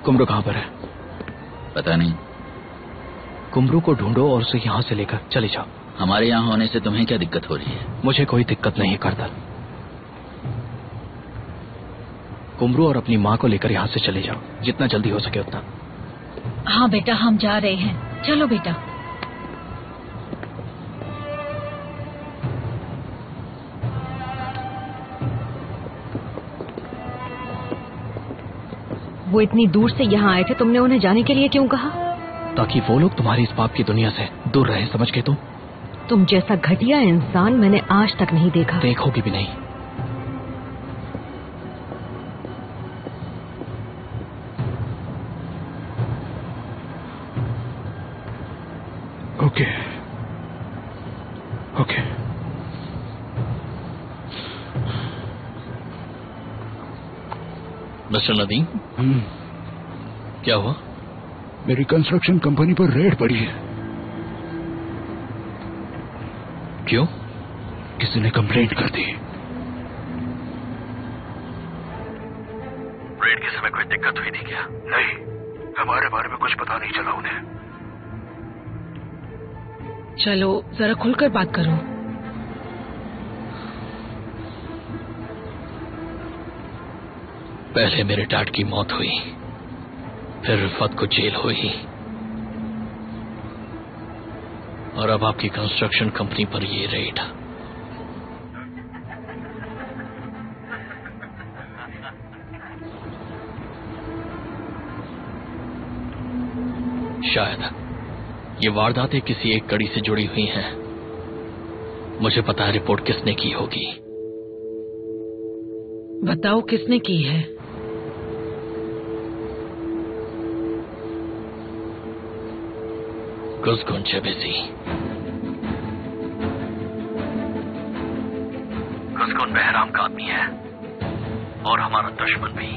कुमरू कहाँ पर है? पता नहीं। कुमरू को ढूंढो और उसे यहाँ से लेकर चले जाओ। हमारे यहाँ होने से तुम्हें क्या दिक्कत हो रही है? मुझे कोई दिक्कत नहीं है कर्नल। कुमरू और अपनी माँ को लेकर यहाँ से चले जाओ, जितना जल्दी हो सके उतना। हाँ बेटा, हम जा रहे हैं। चलो बेटा। वो इतनी दूर से यहाँ आए थे, तुमने उन्हें जाने के लिए क्यों कहा? ताकि वो लोग तुम्हारी इस पाप की दुनिया से दूर रहे, समझ गए तुम जैसा घटिया इंसान मैंने आज तक नहीं देखा। देखोगी भी नहीं। Okay okay. मिस्टर नदीम, क्या हुआ? मेरी कंस्ट्रक्शन कंपनी पर रेड पड़ी है। क्यों? किसी ने कंप्लेंट कर दी। रेड के समय कोई दिक्कत हुई थी क्या? नहीं, हमारे बारे में कुछ पता नहीं चला उन्हें। चलो जरा खुलकर बात करो। पहले मेरे डैड की मौत हुई, फिर रिफत को जेल हुई, और अब आपकी कंस्ट्रक्शन कंपनी पर ये रेड। शायद ये वारदातें किसी एक कड़ी से जुड़ी हुई हैं। मुझे पता है रिपोर्ट किसने की होगी। बताओ किसने की है? कुज़गुन चेबेसी। कुज़गुन बहराम का आदमी है और हमारा दुश्मन भी।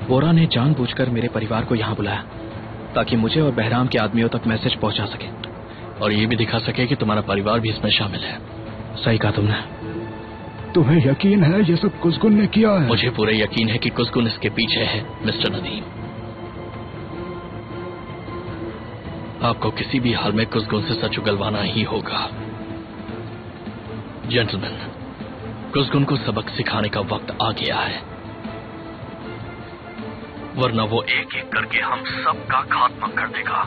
बोरा ने जानबूझकर मेरे परिवार को यहाँ बुलाया ताकि मुझे और बहराम के आदमियों तक मैसेज पहुंचा सके और ये भी दिखा सके कि तुम्हारा परिवार भी इसमें शामिल है। सही कहा तुमने। तुम्हें यकीन है ये सब कुज़गुन ने किया है? मुझे पूरा यकीन है कि कुज़गुन इसके पीछे है मिस्टर नदीम। आपको किसी भी हाल में कुज़गुन से सच उगलवाना ही होगा। जेंटलमैन, कुज़गुन को सबक सिखाने का वक्त आ गया है, वरना वो एक एक करके हम सबका खात्मा कर देगा।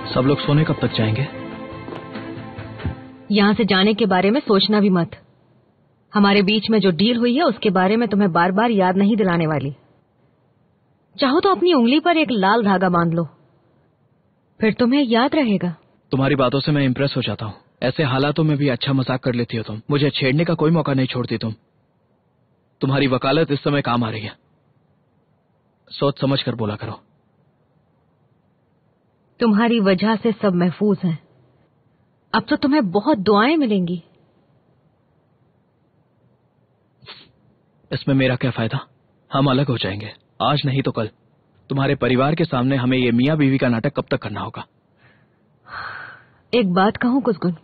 सब लोग सोने कब तक जाएंगे? यहाँ से जाने के बारे में सोचना भी मत। हमारे बीच में जो डील हुई है उसके बारे में तुम्हें बार बार याद नहीं दिलाने वाली। चाहो तो अपनी उंगली पर एक लाल धागा बांध लो, फिर तुम्हें याद रहेगा। तुम्हारी बातों से मैं इम्प्रेस हो जाता हूँ। ऐसे हालातों में भी अच्छा मजाक कर लेती हो तुम। मुझे छेड़ने का कोई मौका नहीं छोड़ती तुम। तुम्हारी वकालत इस समय काम आ रही है। सोच समझ कर बोला करो। तुम्हारी वजह से सब महफूज हैं। अब तो तुम्हें बहुत दुआएं मिलेंगी। इसमें मेरा क्या फायदा? हम अलग हो जाएंगे, आज नहीं तो कल। तुम्हारे परिवार के सामने हमें ये मियाँ बीवी का नाटक कब तक करना होगा? एक बात कहूं कुज़गुन,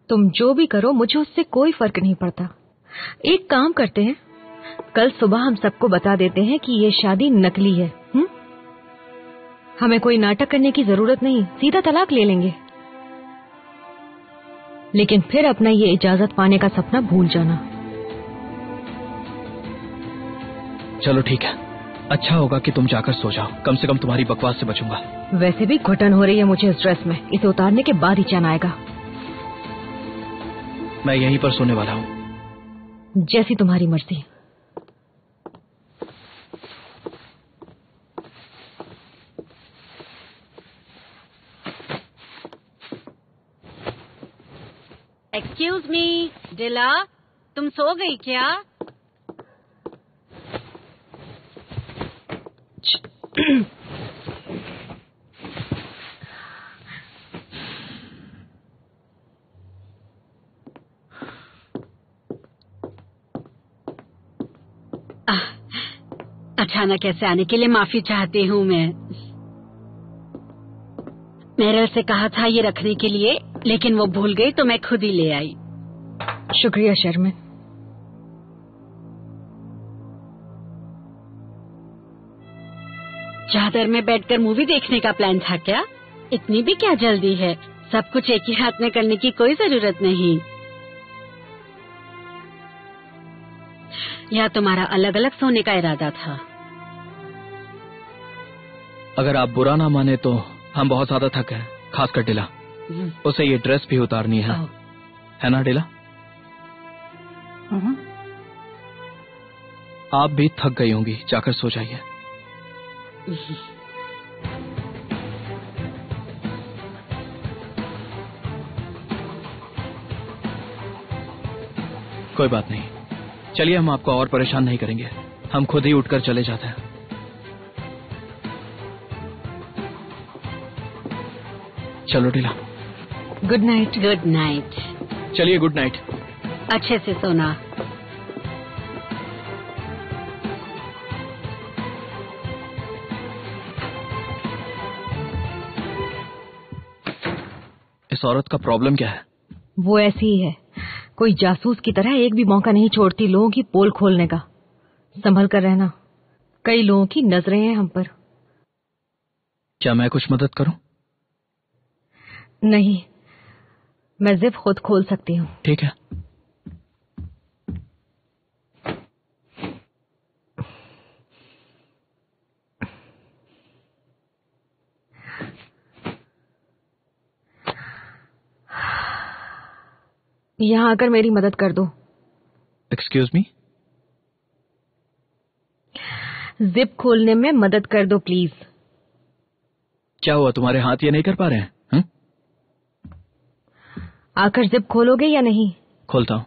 तुम जो भी करो मुझे उससे कोई फर्क नहीं पड़ता। एक काम करते हैं, कल सुबह हम सबको बता देते हैं कि ये शादी नकली है। हमें कोई नाटक करने की जरूरत नहीं, सीधा तलाक ले लेंगे। लेकिन फिर अपना ये इजाजत पाने का सपना भूल जाना। चलो ठीक है, अच्छा होगा कि तुम जाकर सो जाओ। कम से कम तुम्हारी बकवास से बचूंगा। वैसे भी घुटन हो रही है मुझे इस ड्रेस में। इसे उतारने के बाद ही चैन आएगा। मैं यहीं पर सोने वाला हूँ। जैसी तुम्हारी मर्जी। एक्सक्यूज मी, डिला, तुम सो गई क्या? अचानक ऐसे आने के लिए माफी चाहती हूँ मैं। मेरे से कहा था ये रखने के लिए, लेकिन वो भूल गई तो मैं खुद ही ले आई। शुक्रिया शर्मिन। चादर में बैठकर मूवी देखने का प्लान था क्या? इतनी भी क्या जल्दी है? सब कुछ एक ही हाथ में करने की कोई जरूरत नहीं। या तुम्हारा अलग अलग सोने का इरादा था? अगर आप बुरा ना माने तो हम बहुत ज्यादा थक गए, खासकर डिला। उसे ये ड्रेस भी उतारनी है ना डिला? आप भी थक गई होंगी, जाकर सो जाइए। कोई बात नहीं, चलिए हम आपको और परेशान नहीं करेंगे, हम खुद ही उठकर चले जाते हैं। चलो डिला। Good night. Good night. चलिए गुड नाइट। अच्छे से सोना। इस औरत का प्रॉब्लम क्या है? वो ऐसी ही है, कोई जासूस की तरह एक भी मौका नहीं छोड़ती लोगों की पोल खोलने का। संभल कर रहना, कई लोगों की नजरें हैं हम पर। क्या मैं कुछ मदद करूं? नहीं, मैं जिप खुद खोल सकती हूँ। ठीक है। यहाँ आकर मेरी मदद कर दो। Excuse me? जिप खोलने में मदद कर दो प्लीज। क्या हुआ, तुम्हारे हाथ ये नहीं कर पा रहे हैं? आकर जिप खोलोगे या नहीं? खोलता हूं।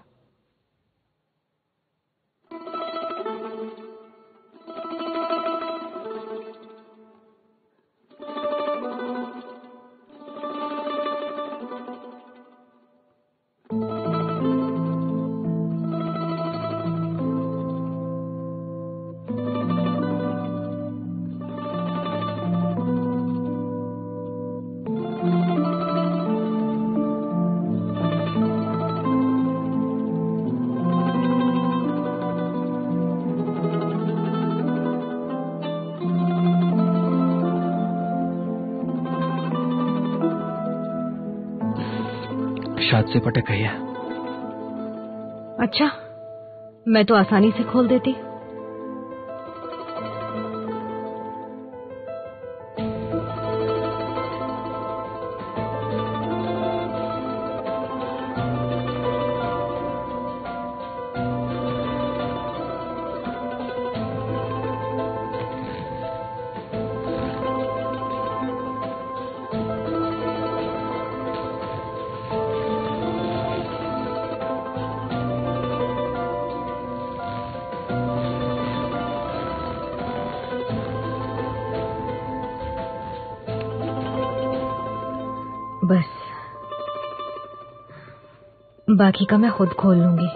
शायद से पटक गई है। अच्छा, मैं तो आसानी से खोल देती। बस बाकी का मैं खुद खोल लूंगी।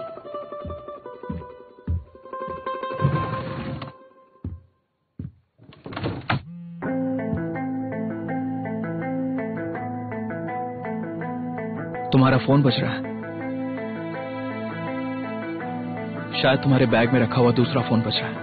तुम्हारा फोन बज रहा है, शायद तुम्हारे बैग में रखा हुआ दूसरा फोन बज रहा है।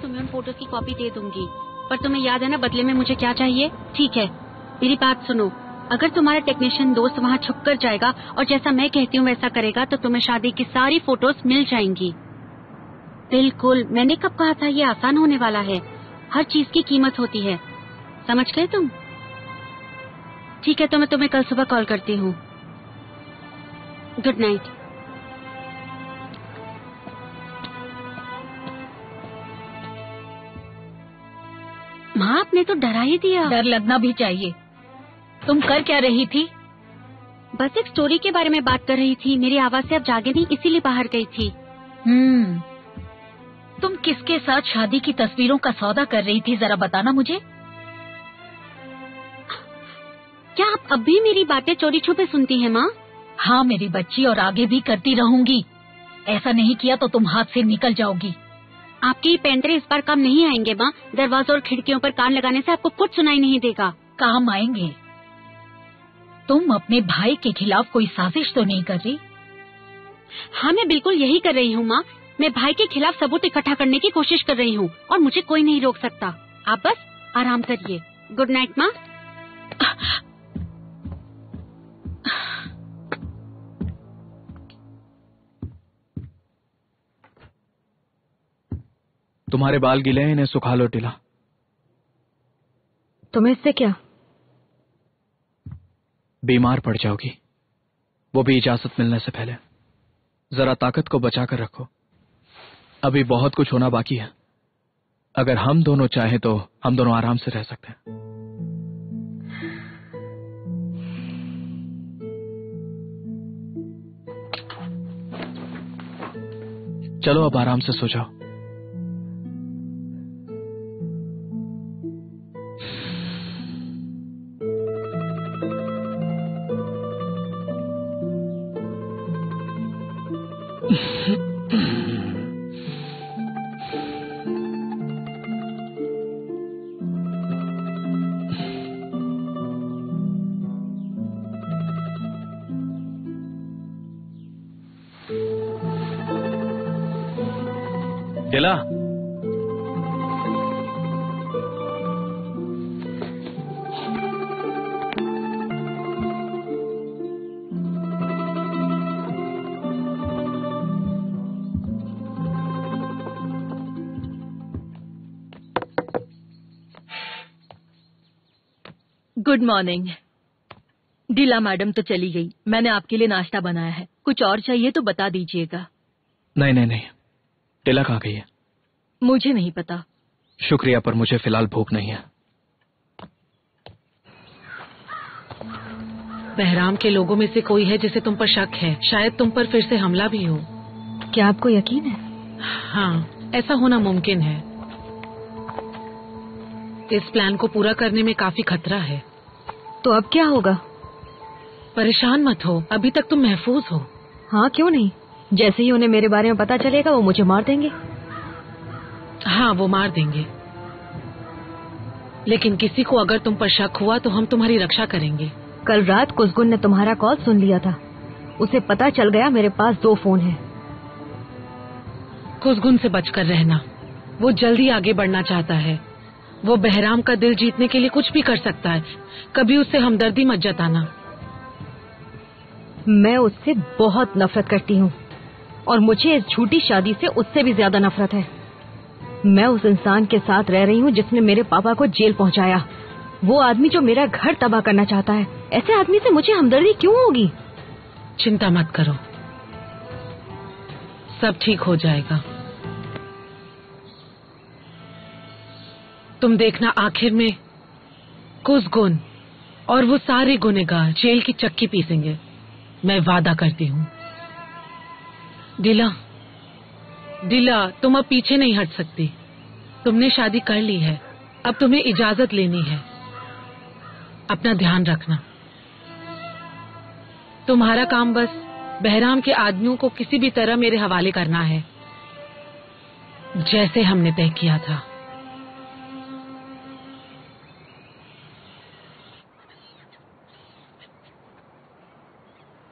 तुम्हें उन फोटोज की कॉपी दे दूंगी, पर तुम्हें याद है ना बदले में मुझे क्या चाहिए? ठीक है, मेरी बात सुनो। अगर तुम्हारा टेक्नीशियन दोस्त वहाँ छुप कर जाएगा और जैसा मैं कहती हूँ वैसा करेगा तो तुम्हें शादी की सारी फोटोज मिल जाएंगी। बिल्कुल, मैंने कब कहा था ये आसान होने वाला है। हर चीज की कीमत होती है, समझ गए तुम? ठीक है, तो मैं तुम्हें कल सुबह कॉल करती हूँ। Good night. माँ, आपने तो डरा ही दिया। डर लगना भी चाहिए। तुम कर क्या रही थी? बस एक स्टोरी के बारे में बात कर रही थी। मेरी आवाज से आप जागे नहीं, इसीलिए बाहर गई थी। तुम किसके साथ शादी की तस्वीरों का सौदा कर रही थी, जरा बताना मुझे। क्या आप अब भी मेरी बातें चोरी छुपे सुनती हैं माँ? हाँ मेरी बच्ची, और आगे भी करती रहूंगी। ऐसा नहीं किया तो तुम हाथ से निकल जाओगी। आपके ये पैंतरे इस बार काम नहीं आएंगे माँ। दरवाजों और खिड़कियों पर कान लगाने से आपको कुछ सुनाई नहीं देगा। काम आएंगे। तुम अपने भाई के खिलाफ कोई साजिश तो नहीं कर रही? हाँ, मैं बिल्कुल यही कर रही हूँ माँ। मैं भाई के खिलाफ सबूत इकट्ठा करने की कोशिश कर रही हूँ और मुझे कोई नहीं रोक सकता। आप बस आराम करिए। गुड नाइट माँ। तुम्हारे बाल गीले हैं, इन्हें सुखा लो टिला। तुम्हें इससे क्या? बीमार पड़ जाओगी, वो भी इजाजत मिलने से पहले। जरा ताकत को बचा कर रखो, अभी बहुत कुछ होना बाकी है। अगर हम दोनों चाहें तो हम दोनों आराम से रह सकते हैं। चलो अब आराम से सो जाओ। टिला, गुड मॉर्निंग। डीला मैडम तो चली गई। मैंने आपके लिए नाश्ता बनाया है, कुछ और चाहिए तो बता दीजिएगा। नहीं नहीं नहीं, टिला कहाँ गई है? मुझे नहीं पता। शुक्रिया, पर मुझे फिलहाल भूख नहीं है। बहराम के लोगों में से कोई है जिसे तुम पर शक है। शायद तुम पर फिर से हमला भी हो। क्या आपको यकीन है? हाँ, ऐसा होना मुमकिन है। इस प्लान को पूरा करने में काफी खतरा है। तो अब क्या होगा? परेशान मत हो, अभी तक तुम महफूज हो। हाँ, क्यों नहीं। जैसे ही उन्हें मेरे बारे में पता चलेगा वो मुझे मार देंगे। हाँ, वो मार देंगे, लेकिन किसी को अगर तुम पर शक हुआ तो हम तुम्हारी रक्षा करेंगे। कल रात कुसगुन ने तुम्हारा कॉल सुन लिया था। उसे पता चल गया मेरे पास 2 फोन हैं। कुसगुन से बचकर रहना, वो जल्दी आगे बढ़ना चाहता है। वो बहराम का दिल जीतने के लिए कुछ भी कर सकता है। कभी उससे हमदर्दी मत जताना। मैं उससे बहुत नफरत करती हूँ और मुझे इस झूठी शादी से उससे भी ज्यादा नफरत है। मैं उस इंसान के साथ रह रही हूँ जिसने मेरे पापा को जेल पहुँचाया। वो आदमी जो मेरा घर तबाह करना चाहता है। ऐसे आदमी से मुझे हमदर्दी क्यों होगी? चिंता मत करो, सब ठीक हो जाएगा। तुम देखना, आखिर में कुसगुन और वो सारे गुनहगार जेल की चक्की पीसेंगे। मैं वादा करती हूँ। दिला, तुम अब पीछे नहीं हट सकती। तुमने शादी कर ली है, अब तुम्हें इजाजत लेनी है। अपना ध्यान रखना। तुम्हारा काम बस बहराम के आदमियों को किसी भी तरह मेरे हवाले करना है, जैसे हमने तय किया था।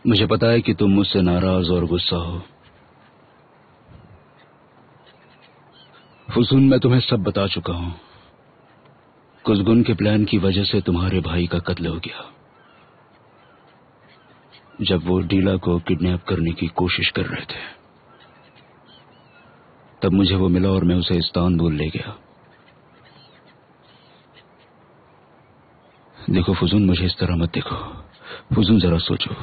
मुझे पता है कि तुम मुझसे नाराज और गुस्सा हो। फुसून, मैं तुम्हें सब बता चुका हूं। कुज़गुन के प्लान की वजह से तुम्हारे भाई का कत्ल हो गया। जब वो डीला को किडनैप करने की कोशिश कर रहे थे, तब मुझे वो मिला और मैं उसे इस्तांबुल ले गया। देखो फुसून, मुझे इस तरह मत देखो। फुसून, जरा सोचो,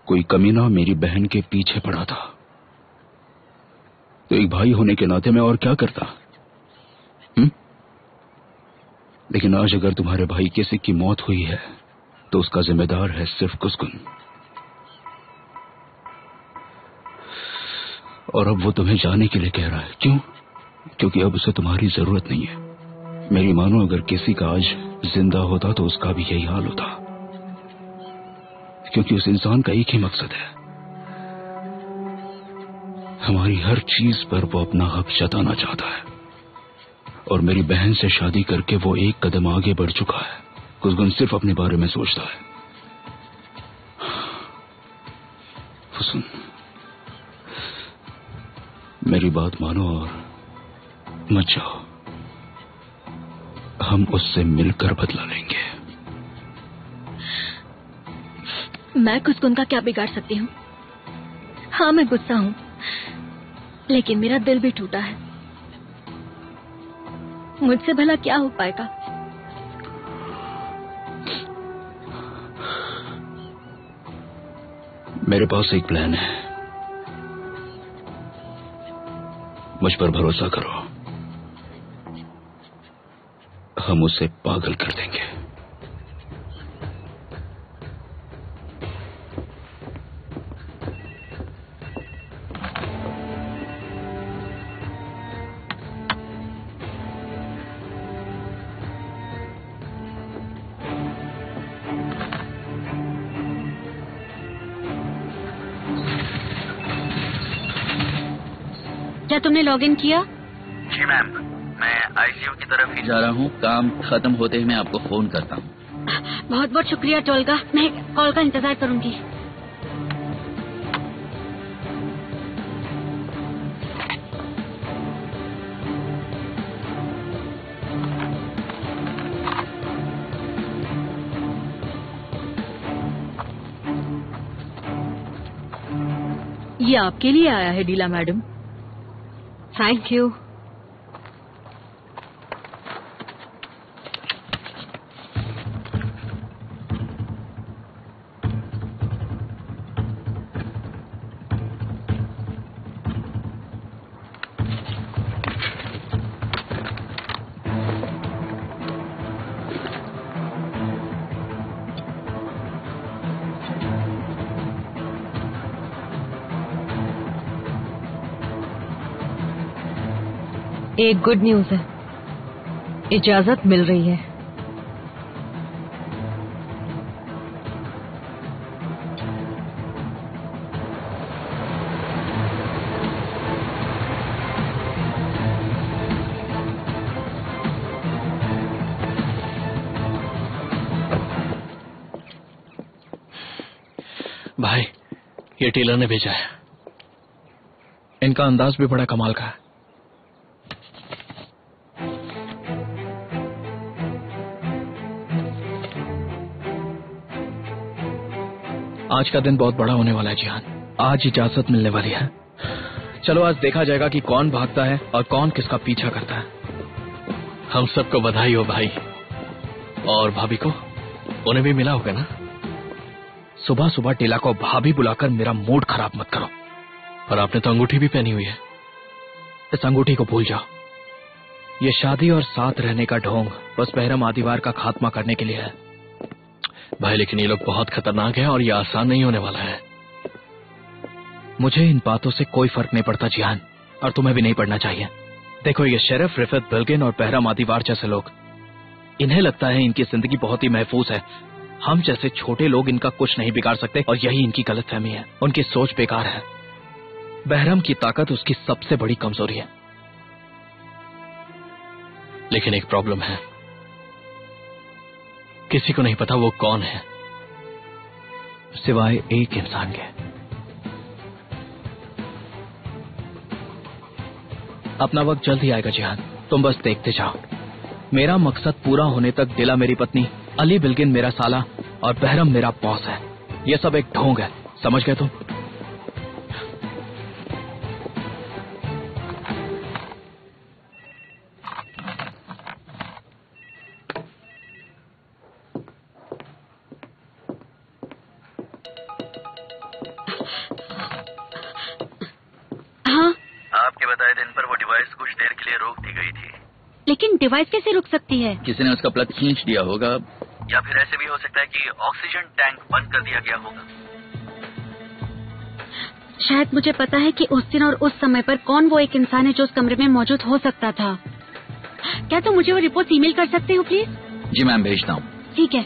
कोई कमीना मेरी बहन के पीछे पड़ा था, तो एक भाई होने के नाते मैं और क्या करता। लेकिन आज अगर तुम्हारे भाई किसी की मौत हुई है तो उसका जिम्मेदार है सिर्फ कुज़गुन। और अब वो तुम्हें जाने के लिए कह रहा है। क्यों? क्योंकि अब उसे तुम्हारी जरूरत नहीं है। मेरी मानो, अगर किसी का आज जिंदा होता तो उसका भी यही हाल होता, क्योंकि उस इंसान का एक ही मकसद है, हमारी हर चीज पर वो अपना हक जताना चाहता है। और मेरी बहन से शादी करके वो एक कदम आगे बढ़ चुका है। कुज़गुन सिर्फ अपने बारे में सोचता है। फुसून, मेरी बात मानो और मत जाओ। हम उससे मिलकर बदला लेंगे। मैं कुज़गुन का क्या बिगाड़ सकती हूँ? हाँ, मैं गुस्सा हूँ, लेकिन मेरा दिल भी टूटा है। मुझसे भला क्या हो पाएगा? मेरे पास एक प्लान है, मुझ पर भरोसा करो। हम उसे पागल कर देंगे। क्या तुमने लॉगिन किया? जी मैम, मैं आईसीयू की तरफ ही जा रहा हूँ। काम खत्म होते ही मैं आपको फोन करता हूँ। बहुत बहुत शुक्रिया टोलगा, मैं कॉल का इंतजार करूंगी। ये आपके लिए आया है डीला मैडम। Thank you. एक गुड न्यूज है, इजाजत मिल रही है। भाई, ये टेलर ने भेजा है। इनका अंदाज भी बड़ा कमाल का है। आज का दिन बहुत बड़ा होने वाला है जिहान। आज इजाजत मिलने वाली है। चलो आज देखा जाएगा कि कौन भागता है और कौन किसका पीछा करता है। हम सबको बधाई हो भाई। और भाभी को, उन्हें भी मिला होगा ना? सुबह सुबह टीला को भाभी बुलाकर मेरा मूड खराब मत करो। और आपने तो अंगूठी भी पहनी हुई है। इस अंगूठी को भूल जाओ। ये शादी और साथ रहने का ढोंग बस बहरम आदिवार का खात्मा करने के लिए है। भाई लेकिन ये लोग बहुत खतरनाक हैं और ये आसान नहीं होने वाला है। मुझे इन बातों से कोई फर्क नहीं पड़ता जिहान, और तुम्हें भी नहीं पड़ना चाहिए। देखो, ये शरीफ, रिफत, बिल्गिन और बहरम आदिवार जैसे लोग, इन्हें लगता है इनकी जिंदगी बहुत ही महफूज है। हम जैसे छोटे लोग इनका कुछ नहीं बिगाड़ सकते, और यही इनकी गलतफहमी है। उनकी सोच बेकार है। बहरम की ताकत उसकी सबसे बड़ी कमजोरी है। लेकिन एक प्रॉब्लम है, किसी को नहीं पता वो कौन है, सिवाय एक इंसान के। अपना वक्त जल्द ही आएगा जिहान, तुम बस देखते जाओ। मेरा मकसद पूरा होने तक दिला मेरी पत्नी, अली बिल्किन मेरा साला और बहरम मेरा बॉस है। ये सब एक ढोंग है, समझ गए तुम? आपके बताए दिन पर वो डिवाइस कुछ देर के लिए रोक दी गई थी। लेकिन डिवाइस कैसे रुक सकती है? किसी ने उसका प्लग खींच दिया होगा, या फिर ऐसे भी हो सकता है कि ऑक्सीजन टैंक बंद कर दिया गया होगा। शायद मुझे पता है कि उस दिन और उस समय पर कौन वो एक इंसान है जो उस कमरे में मौजूद हो सकता था। क्या तुम मुझे वो रिपोर्ट ईमेल कर सकते हो प्लीज? जी मैम, भेजता हूँ। ठीक है,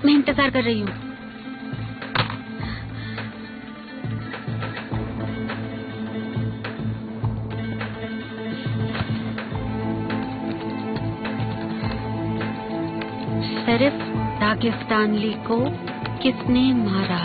मैं इंतजार कर रही हूँ। शरीफ दागिस्तानली को किसने मारा?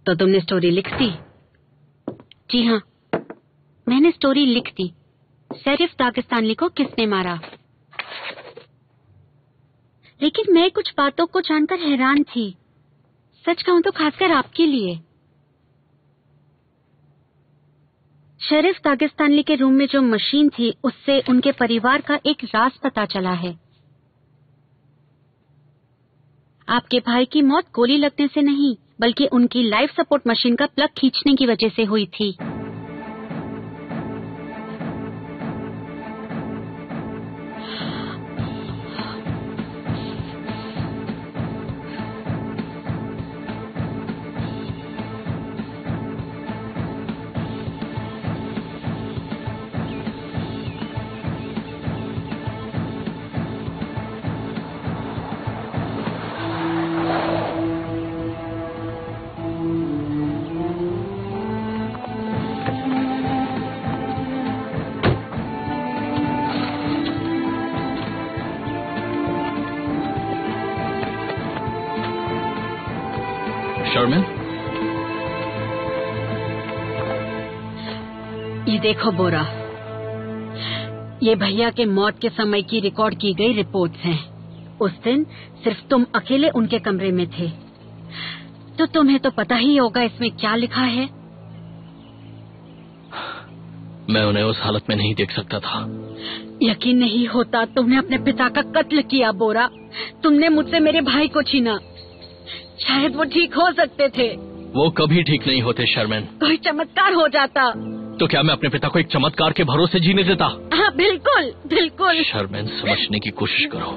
तो तुमने स्टोरी लिख दी? जी हाँ, मैंने स्टोरी लिख दी। शरीफ दागिस्तानली को किसने मारा? लेकिन मैं कुछ बातों को जानकर हैरान थी, सच कहूं तो खासकर आपके लिए। शरीफ दागिस्तानली के रूम में जो मशीन थी, उससे उनके परिवार का एक राज पता चला है। आपके भाई की मौत गोली लगने से नहीं, बल्कि उनकी लाइफ सपोर्ट मशीन का प्लग खींचने की वजह से हुई थी। शर्मिन, ये देखो बोरा, ये भैया के मौत के समय की रिकॉर्ड की गई रिपोर्ट्स हैं। उस दिन सिर्फ तुम अकेले उनके कमरे में थे, तो तुम्हें तो पता ही होगा इसमें क्या लिखा है। मैं उन्हें उस हालत में नहीं देख सकता था। यकीन नहीं होता तुमने अपने पिता का कत्ल किया बोरा। तुमने मुझसे मेरे भाई को छीना। शायद वो ठीक हो सकते थे। वो कभी ठीक नहीं होते शर्मिन। कोई चमत्कार हो जाता तो क्या मैं अपने पिता को एक चमत्कार के भरोसे जीने देता? हाँ बिल्कुल बिल्कुल। शर्मिन, समझने की कोशिश करो।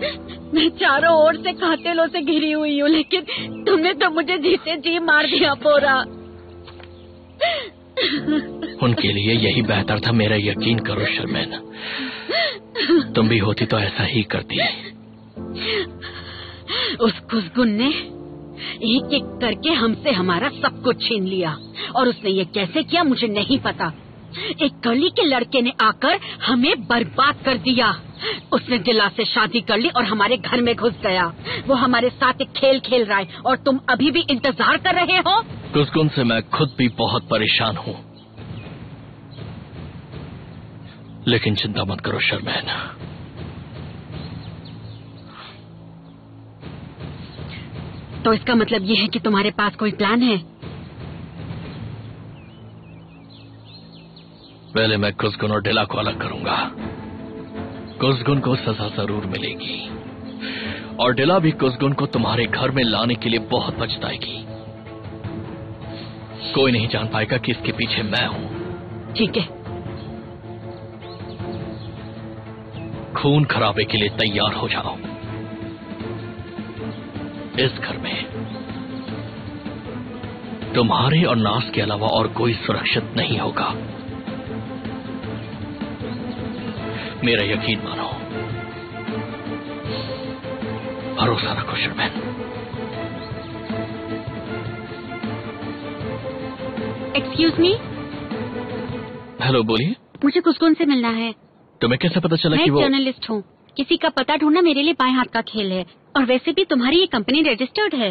मैं चारों ओर से कातिलों से घिरी हुई हूँ, लेकिन तुमने तो मुझे जीते जी मार दिया बोरा। उनके लिए यही बेहतर था, मेरा यकीन करो शर्मिन। तुम भी होती तो ऐसा ही करती। उस खुशगुन ने एक एक करके हमसे हमारा सब कुछ छीन लिया, और उसने ये कैसे किया मुझे नहीं पता। एक गली के लड़के ने आकर हमें बर्बाद कर दिया। उसने दिला से शादी कर ली और हमारे घर में घुस गया। वो हमारे साथ एक खेल खेल रहा है और तुम अभी भी इंतजार कर रहे हो। कुसकुन से मैं खुद भी बहुत परेशान हूँ, लेकिन चिंता मत करो शर्मैन। तो इसका मतलब ये है कि तुम्हारे पास कोई प्लान है? पहले मैं कुसकुन और डिला को अलग करूंगा। कुसकुन को सजा जरूर मिलेगी और डिला भी कुसकुन को तुम्हारे घर में लाने के लिए बहुत पछताएगी। कोई नहीं जान पाएगा कि इसके पीछे मैं हूं। ठीक है। खून खराबे के लिए तैयार हो जाओ। इस घर में तुम्हारे और नास के अलावा और कोई सुरक्षित नहीं होगा। मेरा यकीन मानो, भरोसा रखो शर्मैन। Excuse me. हेलो, बोलिए। मुझे कुसकुन से मिलना है। तुम्हें कैसे पता चला मैं कि वो? जर्नलिस्ट हूँ। किसी का पता ढूंढना मेरे लिए बाएं हाथ का खेल है, और वैसे भी तुम्हारी ये कंपनी रजिस्टर्ड है।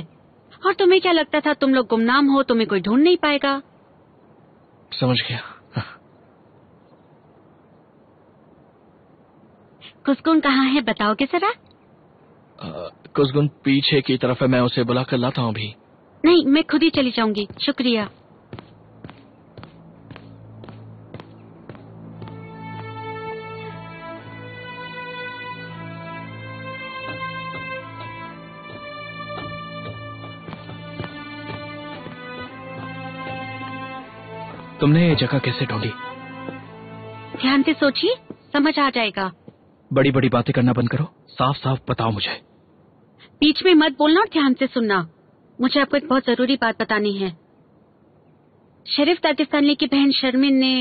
और तुम्हें क्या लगता था तुम लोग गुमनाम हो, तुम्हें कोई ढूंढ नहीं पाएगा? समझ गया। कुसकुन कहाँ है, बताओगे जरा? कुसकुन पीछे की तरफ है, मैं उसे बुला कर लाता हूँ अभी। नहीं, मैं खुद ही चली जाऊंगी। शुक्रिया। तुमने ये जगह कैसे ढूंढी? ध्यान से सोचिए, समझ आ जाएगा। बड़ी बड़ी बातें करना बंद करो, साफ साफ बताओ मुझे। बीच में मत बोलना और ध्यान से सुनना। मुझे आपको एक बहुत जरूरी बात बतानी है। शरीफ दागिस्तानी की बहन शर्मिन ने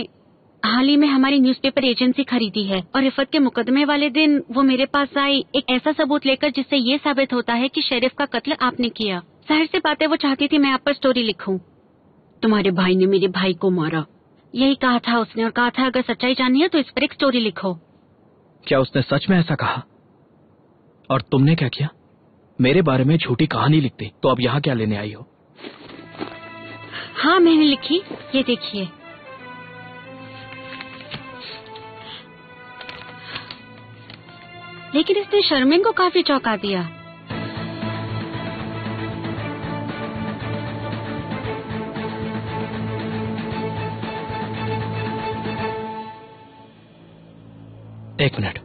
हाल ही में हमारी न्यूज़पेपर एजेंसी खरीदी है, और रिफत के मुकदमे वाले दिन वो मेरे पास आई एक ऐसा सबूत लेकर जिससे ये साबित होता है कि शरीफ का कत्ल आपने किया। जाहिर सी बात है, वो चाहती थी मैं आप पर स्टोरी लिखूं। तुम्हारे भाई ने मेरे भाई को मारा, यही कहा था उसने, और कहा था अगर सच्चाई जाननी है तो इस पर एक स्टोरी लिखो। क्या उसने सच में ऐसा कहा? और तुमने क्या किया? मेरे बारे में झूठी कहानी लिखती तो अब यहाँ क्या लेने आई हो? हाँ, मैंने लिखी, ये देखिए। लेकिन इसने शर्मिन को काफी चौंका दिया। एक मिनट,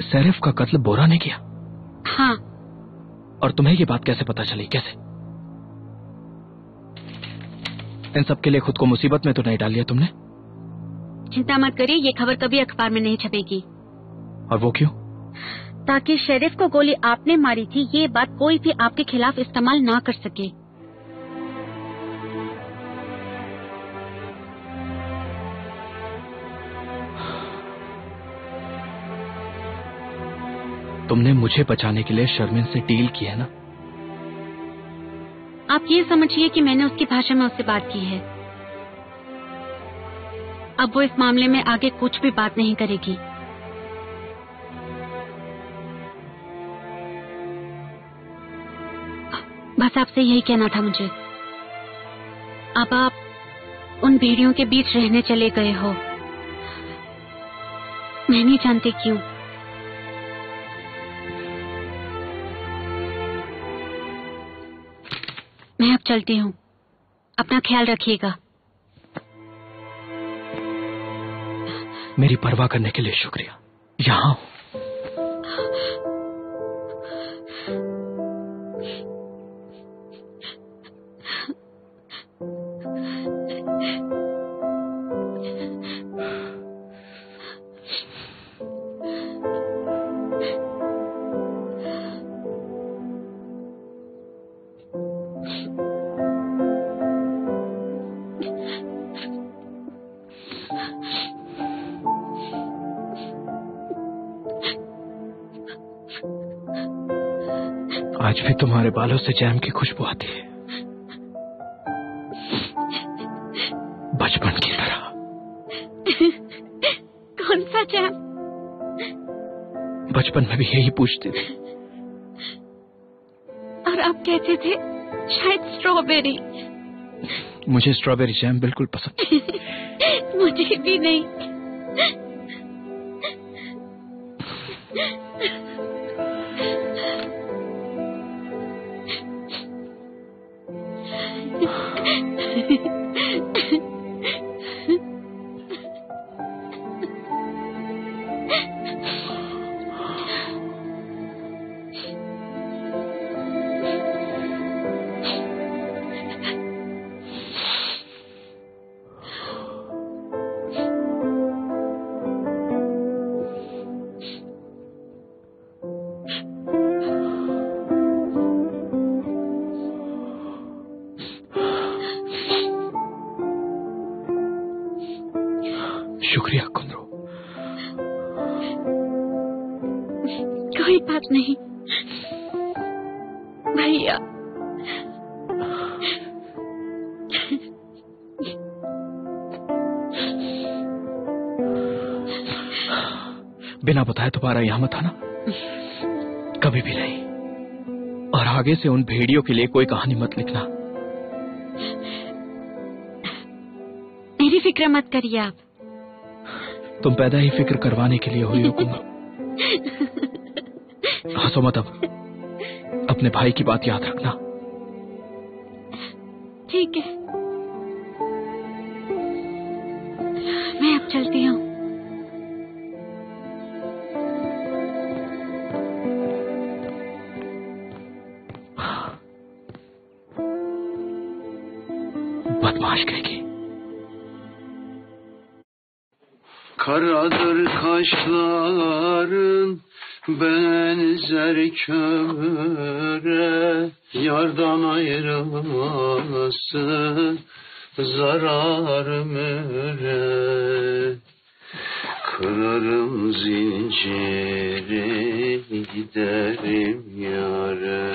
शरीफ का कत्ल बोरा ने किया? हाँ। और तुम्हें ये बात कैसे पता चली? कैसे? इन सब के लिए खुद को मुसीबत में तो नहीं डाल लिया तुमने? चिंता मत करिए, ये खबर कभी अखबार में नहीं छपेगी। और वो क्यों? ताकि शरीफ को गोली आपने मारी थी ये बात कोई भी आपके खिलाफ इस्तेमाल ना कर सके। तुमने मुझे बचाने के लिए शर्मिन से डील की है ना? आप ये समझिए कि मैंने उसकी भाषा में उससे बात की है। अब वो इस मामले में आगे कुछ भी बात नहीं करेगी। बस आपसे यही कहना था मुझे। अब आप उन भेड़ियों के बीच रहने चले गए हो, मैं नहीं जानती क्यों। मैं अब चलती हूँ, अपना ख्याल रखिएगा। मेरी परवाह करने के लिए शुक्रिया। यहाँ आज भी तुम्हारे बालों से जैम की खुशबू आती है, बचपन की तरह। कौन सा जैम? बचपन में भी यही पूछती थी। और आप कहते थे शायद स्ट्रॉबेरी। मुझे स्ट्रॉबेरी जैम बिल्कुल पसंद नहीं। मुझे भी नहीं। शुक्रिया कुंद्रो। कोई बात नहीं भैया। बिना बताए तुम्हारा यहां मत आना, कभी भी नहीं। और आगे से उन भेड़ियों के लिए कोई कहानी मत लिखना। मेरी फिक्र मत करिए आप। तुम पैदा ही फिक्र करवाने के लिए हुई हो कुंद्रो। हंसो मत अब, अपने भाई की बात याद रखना। ठीक है, मैं अब चलती हूँ। बदमाश कहेगी। Karadır kaşların benzer kömüre, yardan ayrılması zarar ömüre. Kırarım zinciri giderim yâre,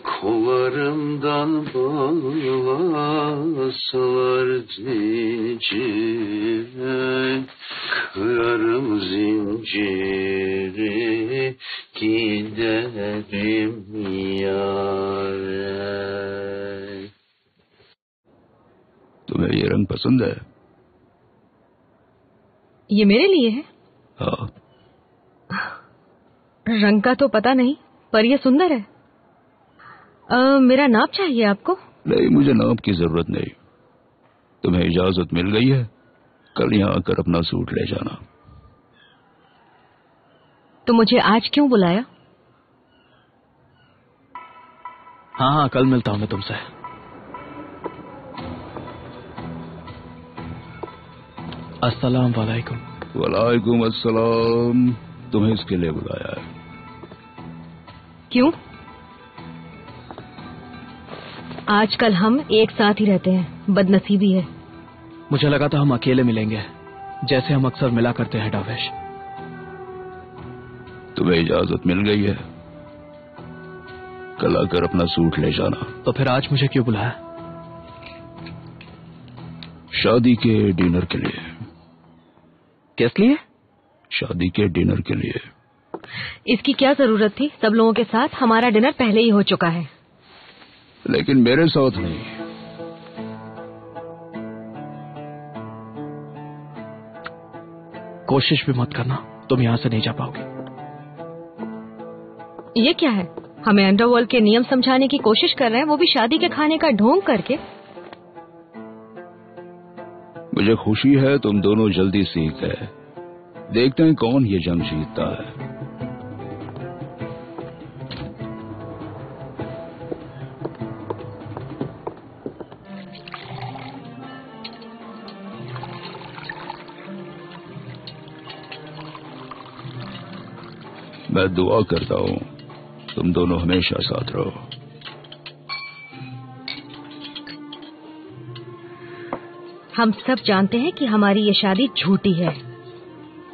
kollarımdan bağlasalar zincire, kırarım zinciri giderim yâre. तुम्हें ये रंग पसंद है? ये मेरे लिए है? हाँ। रंग का तो पता नहीं, पर ये सुंदर है। मेरा नाप चाहिए आपको? नहीं, मुझे नाप की जरूरत नहीं। तुम्हें इजाजत मिल गई है, कल यहाँ आकर अपना सूट ले जाना। तो मुझे आज क्यों बुलाया? हाँ हाँ, कल मिलता हूं मैं तुमसे। अस्सलाम वालेकुम। वालेकुम अस्सलाम। तुम्हें इसके लिए बुलाया है। क्यों? आजकल हम एक साथ ही रहते हैं, बदनसीबी है। मुझे लगा था हम अकेले मिलेंगे, जैसे हम अक्सर मिला करते हैं डावेश। तुम्हें इजाजत मिल गई है, कल आकर अपना सूट ले जाना। तो फिर आज मुझे क्यों बुलाया? शादी के डिनर के लिए। किस लिए? शादी के डिनर के लिए। इसकी क्या जरूरत थी? सब लोगों के साथ हमारा डिनर पहले ही हो चुका है। लेकिन मेरे साथ नहीं। कोशिश भी मत करना, तुम यहां से नहीं जा पाओगे। ये क्या है? हमें अंडरवर्ल्ड के नियम समझाने की कोशिश कर रहे हैं, वो भी शादी के खाने का ढोंग करके। मुझे खुशी है तुम दोनों जल्दी सीख गए। देखते हैं कौन ये जंग जीतता है। मैं दुआ करता हूँ तुम दोनों हमेशा साथ रहो। हम सब जानते हैं कि हमारी ये शादी झूठी है,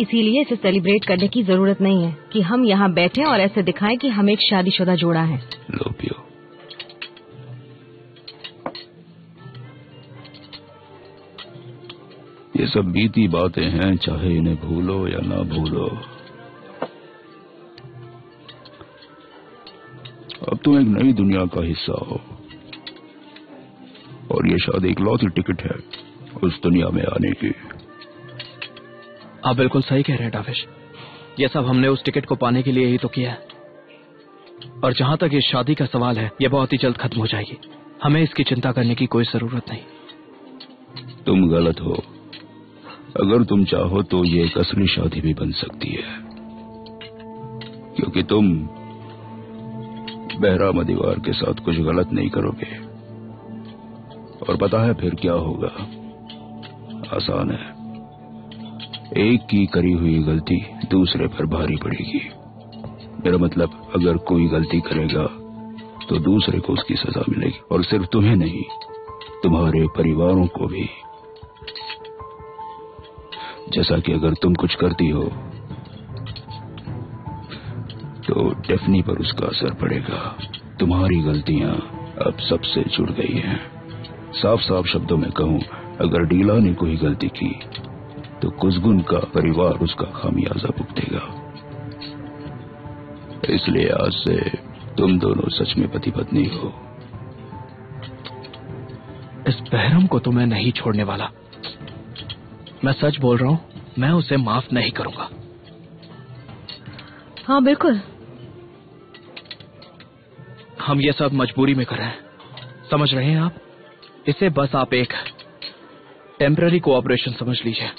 इसीलिए इसे सेलिब्रेट करने की जरूरत नहीं है कि हम यहाँ बैठे और ऐसे दिखाएं कि हम एक शादीशुदा जोड़ा है। लो पियो। ये सब बीती बातें हैं, चाहे इन्हें भूलो या ना भूलो, अब तुम एक नई दुनिया का हिस्सा हो और ये शायद एक लौती टिकट है उस दुनिया में आने की। आप बिल्कुल सही कह रहे हैं डाविश। ये सब हमने उस टिकट को पाने के लिए ही तो किया है। और जहां तक इस शादी का सवाल है, ये बहुत ही जल्द खत्म हो जाएगी। हमें इसकी चिंता करने की कोई जरूरत नहीं। तुम गलत हो। अगर तुम चाहो तो ये एक असली शादी भी बन सकती है, क्योंकि तुम बहराम दीवार के साथ कुछ गलत नहीं करोगे। और पता है फिर क्या होगा? आसान है। एक की करी हुई गलती दूसरे पर भारी पड़ेगी। मेरा मतलब, अगर कोई गलती करेगा तो दूसरे को उसकी सजा मिलेगी, और सिर्फ तुम्हें नहीं, तुम्हारे परिवारों को भी। जैसा कि अगर तुम कुछ करती हो तो डेफनी पर उसका असर पड़ेगा। तुम्हारी गलतियां अब सबसे जुड़ गई हैं। साफ साफ शब्दों में कहूं, अगर डीला ने कोई गलती की तो कुज़गुन का परिवार उसका खामियाजा भुगतेगा। इसलिए आज से तुम दोनों सच में पति पत्नी हो। इस बहरम को तो मैं नहीं छोड़ने वाला। मैं सच बोल रहा हूं, मैं उसे माफ नहीं करूंगा। हाँ बिल्कुल। हम ये सब मजबूरी में कर रहे हैं, समझ रहे हैं आप? इसे बस आप एक टेम्पररी कोऑपरेशन समझ लीजिए।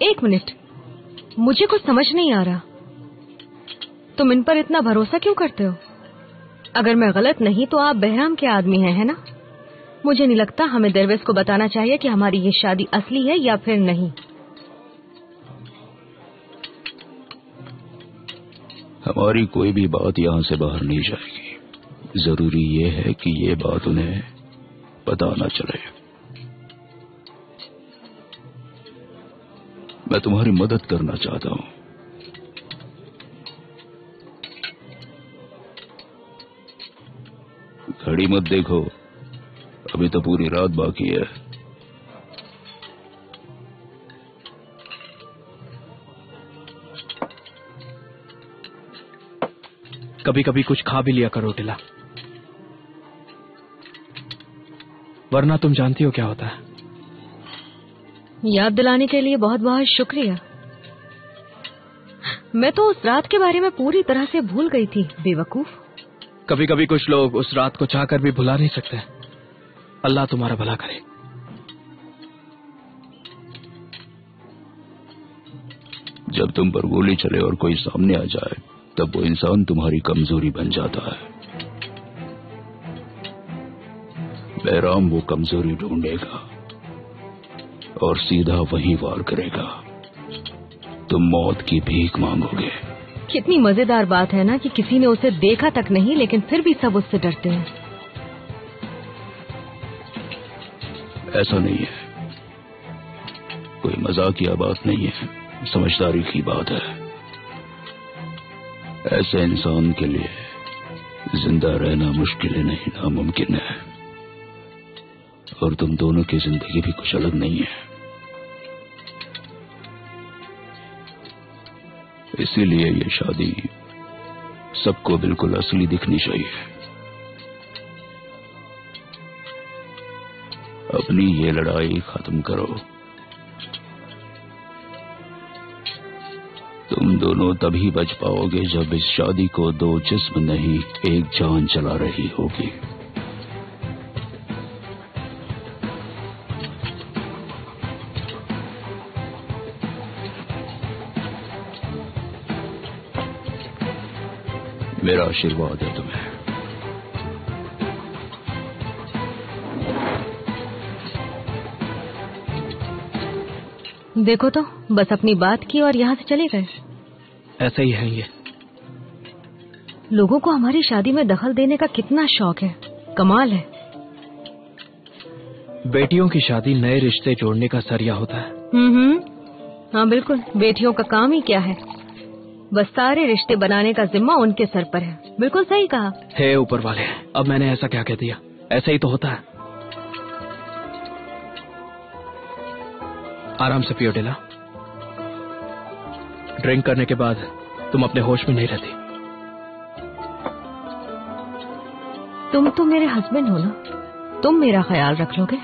एक मिनट, मुझे कुछ समझ नहीं आ रहा। तुम इन पर इतना भरोसा क्यों करते हो? अगर मैं गलत नहीं तो आप बहराम के आदमी हैं, है ना? मुझे नहीं लगता हमें दरवेश को बताना चाहिए कि हमारी ये शादी असली है या फिर नहीं। हमारी कोई भी बात यहां से बाहर नहीं जाएगी। जरूरी ये है कि ये बात उन्हें पता ना चले। मैं तुम्हारी मदद करना चाहता हूं। घड़ी मत देखो, अभी तो पूरी रात बाकी है। कभी कभी कुछ खा भी लिया करो टिला, वरना तुम जानती हो क्या होता है। याद दिलाने के लिए बहुत बहुत शुक्रिया। मैं तो उस रात के बारे में पूरी तरह से भूल गई थी, बेवकूफ। कभी कभी कुछ लोग उस रात को चाहकर भी भुला नहीं सकते। अल्लाह तुम्हारा भला करे। जब तुम पर गोली चले और कोई सामने आ जाए, तब वो इंसान तुम्हारी कमजोरी बन जाता है। बहराम वो कमजोरी ढूंढेगा और सीधा वहीं वार करेगा। तुम मौत की भीख मांगोगे। कितनी मजेदार बात है ना कि किसी ने उसे देखा तक नहीं, लेकिन फिर भी सब उससे डरते हैं। ऐसा नहीं है, कोई मजाकिया बात नहीं है, समझदारी की बात है। ऐसे इंसान के लिए जिंदा रहना मुश्किल ही नहीं, नामुमकिन है। और तुम दोनों की जिंदगी भी कुछ अलग नहीं है। इसीलिए ये शादी सबको बिल्कुल असली दिखनी चाहिए। अपनी ये लड़ाई खत्म करो। तुम दोनों तभी बच पाओगे जब इस शादी को दो जिस्म नहीं, एक जान चला रही होगी। मेरा आशीर्वाद है तुम्हें। देखो तो, बस अपनी बात की और यहाँ से चले गए। ऐसे ही है ये। लोगों को हमारी शादी में दखल देने का कितना शौक है, कमाल है। बेटियों की शादी नए रिश्ते जोड़ने का जरिया होता है। हाँ बिल्कुल, बेटियों का काम ही क्या है, बस सारे रिश्ते बनाने का जिम्मा उनके सर पर है। बिल्कुल सही कहा। हे ऊपर वाले, अब मैंने ऐसा क्या कह दिया? ऐसा ही तो होता है। आराम से पियो टिला। ड्रिंक करने के बाद तुम अपने होश में नहीं रहती। तुम तो मेरे हस्बैंड हो ना, तुम मेरा ख्याल रख लोगे?